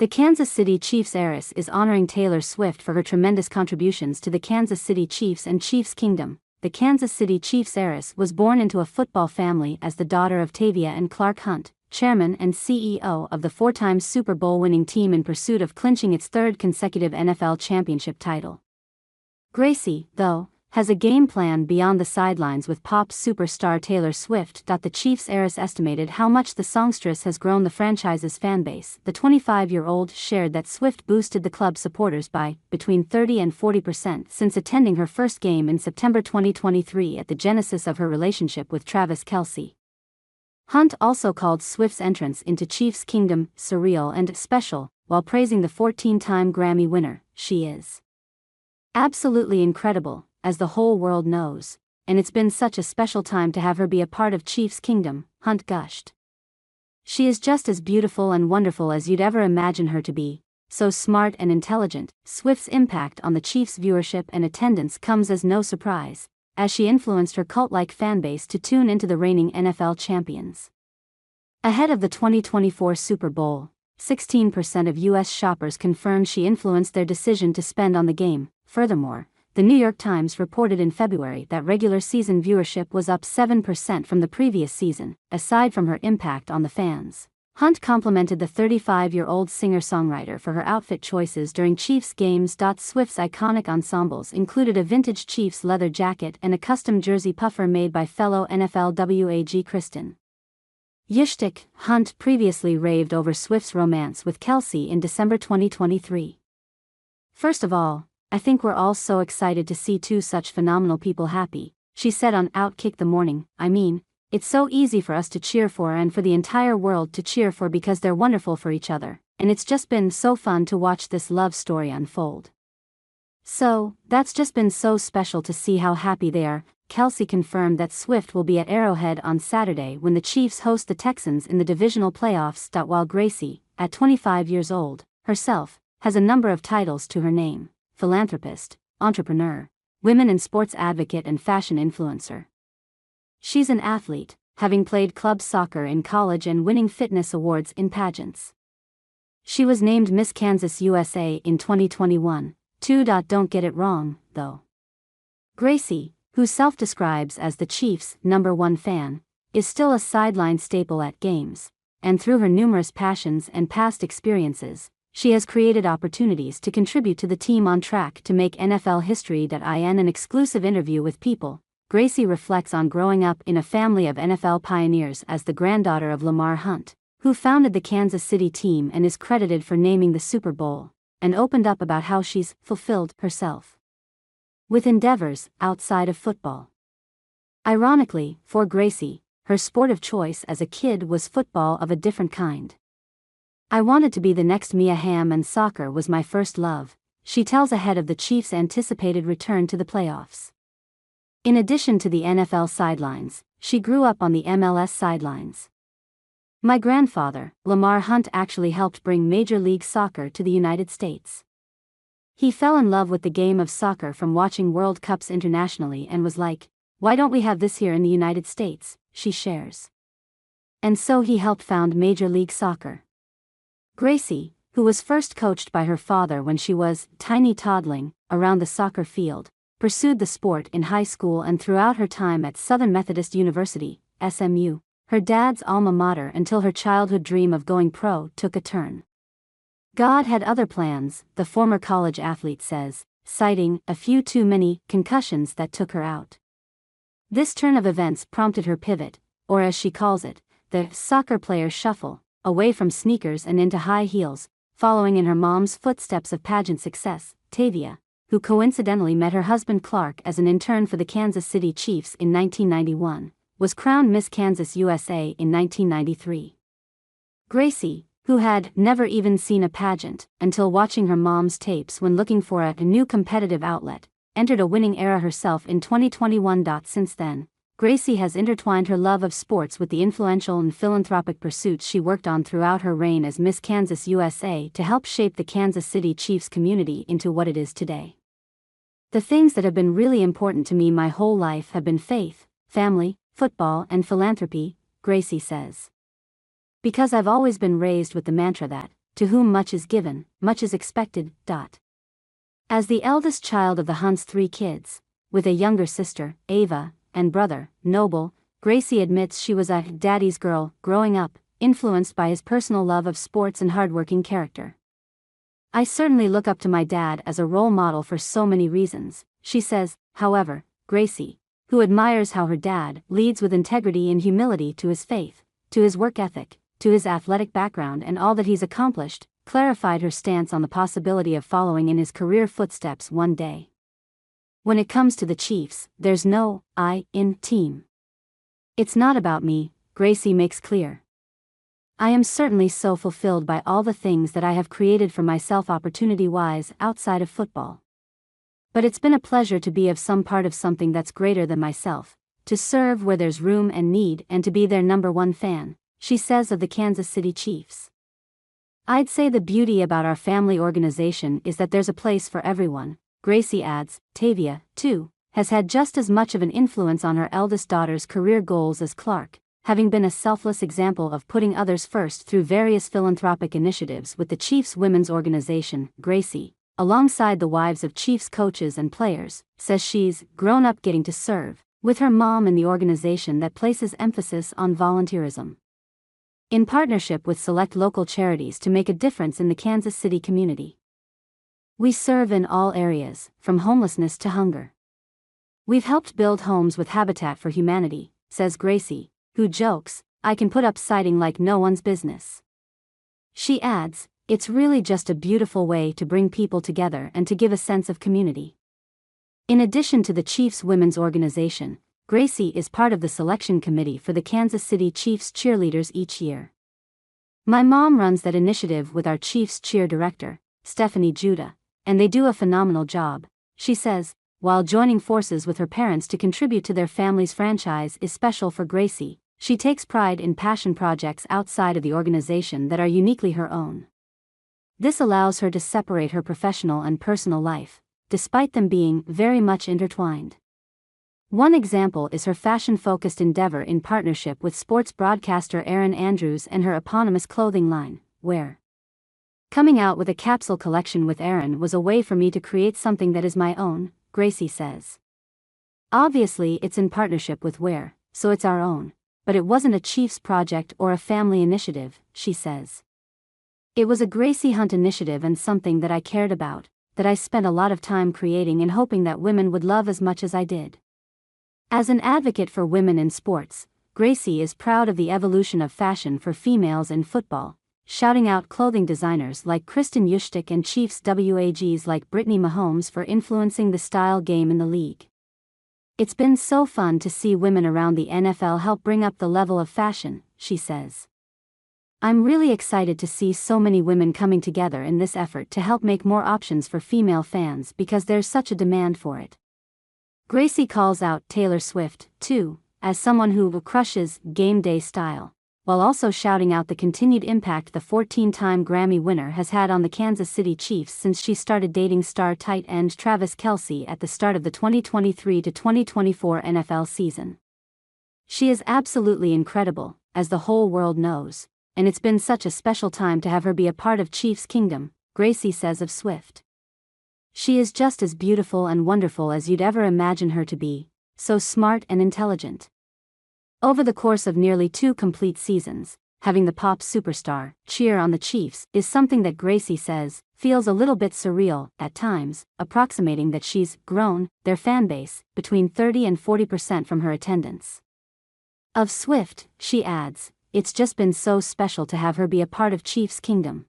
The Kansas City Chiefs heiress is honoring Taylor Swift for her tremendous contributions to the Kansas City Chiefs and Chiefs Kingdom. The Kansas City Chiefs heiress was born into a football family as the daughter of Tavia and Clark Hunt, chairman and CEO of the four-time Super Bowl winning team in pursuit of clinching its third consecutive NFL championship title. Gracie, though, has a game plan beyond the sidelines with pop superstar Taylor Swift. The Chiefs heiress estimated how much the songstress has grown the franchise's fanbase. The 25-year-old shared that Swift boosted the club's supporters by between 30 and 40% since attending her first game in September 2023 at the genesis of her relationship with Travis Kelce. Hunt also called Swift's entrance into Chiefs Kingdom surreal and special, while praising the 14-time Grammy winner. She is absolutely incredible, as the whole world knows, and it's been such a special time to have her be a part of Chiefs Kingdom, Hunt gushed. She is just as beautiful and wonderful as you'd ever imagine her to be, so smart and intelligent. Swift's impact on the Chiefs' viewership and attendance comes as no surprise, as she influenced her cult-like fanbase to tune into the reigning NFL champions. Ahead of the 2024 Super Bowl, 16% of U.S. shoppers confirmed she influenced their decision to spend on the game. Furthermore, The New York Times reported in February that regular season viewership was up 7% from the previous season. Aside from her impact on the fans, Hunt complimented the 35-year-old singer-songwriter for her outfit choices during Chiefs games. Swift's iconic ensembles included a vintage Chiefs leather jacket and a custom jersey puffer made by fellow NFL WAG Kristen Yishtik. Hunt previously raved over Swift's romance with Kelce in December 2023. "First of all, I think we're all so excited to see two such phenomenal people happy," she said on Outkick the Morning. "I mean, it's so easy for us to cheer for and for the entire world to cheer for because they're wonderful for each other, and it's just been so fun to watch this love story unfold. So, that's just been so special to see how happy they are." Kelce confirmed that Swift will be at Arrowhead on Saturday when the Chiefs host the Texans in the divisional playoffs. While Gracie, at 25 years old, herself, has a number of titles to her name: philanthropist, entrepreneur, women in sports advocate and fashion influencer. She's an athlete, having played club soccer in college and winning fitness awards in pageants. She was named Miss Kansas USA in 2021. Don't get it wrong, though. Gracie, who self-describes as the Chiefs' #1 fan, is still a sideline staple at games, and through her numerous passions and past experiences, she has created opportunities to contribute to the team on track to make NFL history. In an exclusive interview with People, Gracie reflects on growing up in a family of NFL pioneers as the granddaughter of Lamar Hunt, who founded the Kansas City team and is credited for naming the Super Bowl, and opened up about how she's fulfilled herself with endeavors outside of football. Ironically, for Gracie, her sport of choice as a kid was football of a different kind. "I wanted to be the next Mia Hamm and soccer was my first love," she tells ahead of the Chiefs' anticipated return to the playoffs. In addition to the NFL sidelines, she grew up on the MLS sidelines. "My grandfather, Lamar Hunt, actually helped bring Major League Soccer to the United States. He fell in love with the game of soccer from watching World Cups internationally and was like, 'Why don't we have this here in the United States?'" she shares. And so he helped found Major League Soccer. Gracie, who was first coached by her father when she was tiny toddling around the soccer field, pursued the sport in high school and throughout her time at Southern Methodist University, SMU, her dad's alma mater, until her childhood dream of going pro took a turn. "God had other plans," the former college athlete says, citing a few too many concussions that took her out. This turn of events prompted her pivot, or as she calls it, the soccer player shuffle, away from sneakers and into high heels, following in her mom's footsteps of pageant success. Tavia, who coincidentally met her husband Clark as an intern for the Kansas City Chiefs in 1991, was crowned Miss Kansas USA in 1993. Gracie, who had never even seen a pageant until watching her mom's tapes when looking for a new competitive outlet, entered a winning era herself in 2021. Since then, Gracie has intertwined her love of sports with the influential and philanthropic pursuits she worked on throughout her reign as Miss Kansas USA to help shape the Kansas City Chiefs community into what it is today. "The things that have been really important to me my whole life have been faith, family, football, and philanthropy," Gracie says. "Because I've always been raised with the mantra that, to whom much is given, much is expected. As the eldest child of the Hunts' 3 kids, with a younger sister, Ava, and brother, Noble, Gracie admits she was a daddy's girl growing up, influenced by his personal love of sports and hardworking character. I certainly look up to my dad as a role model for so many reasons, she says. However, Gracie, who admires how her dad leads with integrity and humility to his faith, to his work ethic, to his athletic background and all that he's accomplished, clarified her stance on the possibility of following in his career footsteps one day. When it comes to the Chiefs, there's no I in team. It's not about me, Gracie makes clear. I am certainly so fulfilled by all the things that I have created for myself opportunity-wise outside of football. But it's been a pleasure to be of some part of something that's greater than myself, to serve where there's room and need and to be their #1 fan, she says of the Kansas City Chiefs. I'd say the beauty about our family organization is that there's a place for everyone, Gracie adds. Tavia, too, has had just as much of an influence on her eldest daughter's career goals as Clark, having been a selfless example of putting others first through various philanthropic initiatives with the Chiefs women's organization. Gracie, alongside the wives of Chiefs coaches and players, says she's grown up getting to serve with her mom in the organization that places emphasis on volunteerism, in partnership with select local charities to make a difference in the Kansas City community. We serve in all areas, from homelessness to hunger. We've helped build homes with Habitat for Humanity, says Gracie, who jokes, I can put up siding like no one's business. She adds, it's really just a beautiful way to bring people together and to give a sense of community. In addition to the Chiefs women's organization, Gracie is part of the selection committee for the Kansas City Chiefs cheerleaders each year. My mom runs that initiative with our Chiefs cheer director, Stephanie Judah, and they do a phenomenal job, she says. While joining forces with her parents to contribute to their family's franchise is special for Gracie, she takes pride in passion projects outside of the organization that are uniquely her own. This allows her to separate her professional and personal life, despite them being very much intertwined. One example is her fashion-focused endeavor in partnership with sports broadcaster Erin Andrews and her eponymous clothing line, Wear. Coming out with a capsule collection with Erin was a way for me to create something that is my own, Gracie says. Obviously it's in partnership with Wear, so it's our own, but it wasn't a Chiefs project or a family initiative, she says. It was a Gracie Hunt initiative and something that I cared about, that I spent a lot of time creating and hoping that women would love as much as I did. As an advocate for women in sports, Gracie is proud of the evolution of fashion for females in football, shouting out clothing designers like Kristen Juszczyk and Chiefs WAGs like Brittany Mahomes for influencing the style game in the league. It's been so fun to see women around the NFL help bring up the level of fashion, she says. I'm really excited to see so many women coming together in this effort to help make more options for female fans because there's such a demand for it. Gracie calls out Taylor Swift, too, as someone who crushes game day style, while also shouting out the continued impact the 14-time Grammy winner has had on the Kansas City Chiefs since she started dating star tight end Travis Kelce at the start of the 2023-2024 NFL season. She is absolutely incredible, as the whole world knows, and it's been such a special time to have her be a part of Chiefs Kingdom, Gracie says of Swift. She is just as beautiful and wonderful as you'd ever imagine her to be, so smart and intelligent. Over the course of nearly 2 complete seasons, having the pop superstar cheer on the Chiefs is something that Gracie says feels a little bit surreal at times, approximating that she's grown their fan base between 30 and 40% from her attendance. Of Swift, she adds, it's just been so special to have her be a part of Chiefs Kingdom.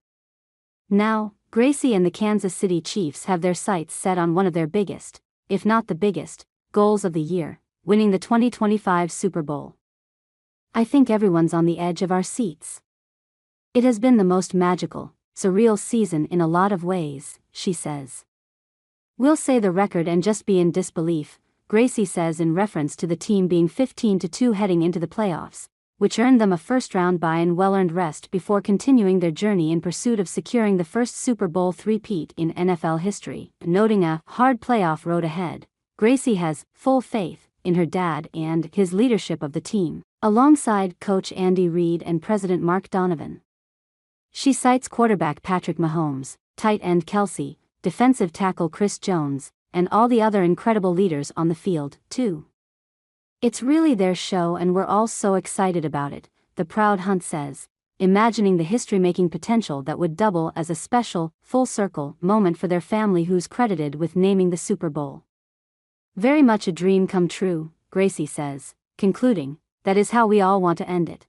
Now, Gracie and the Kansas City Chiefs have their sights set on one of their biggest, if not the biggest, goals of the year, winning the 2025 Super Bowl. I think everyone's on the edge of our seats. It has been the most magical, surreal season in a lot of ways, she says. We'll say the record and just be in disbelief, Gracie says in reference to the team being 15-2 heading into the playoffs, which earned them a first-round bye and well-earned rest before continuing their journey in pursuit of securing the first Super Bowl three-peat in NFL history. Noting a hard playoff road ahead, Gracie has full faith in her dad and his leadership of the team, alongside Coach Andy Reid and President Mark Donovan. She cites quarterback Patrick Mahomes, tight end Kelce, defensive tackle Chris Jones, and all the other incredible leaders on the field, too. It's really their show and we're all so excited about it, the proud Hunt says, imagining the history-making potential that would double as a special, full-circle moment for their family who's credited with naming the Super Bowl. Very much a dream come true, Gracie says, concluding, that is how we all want to end it.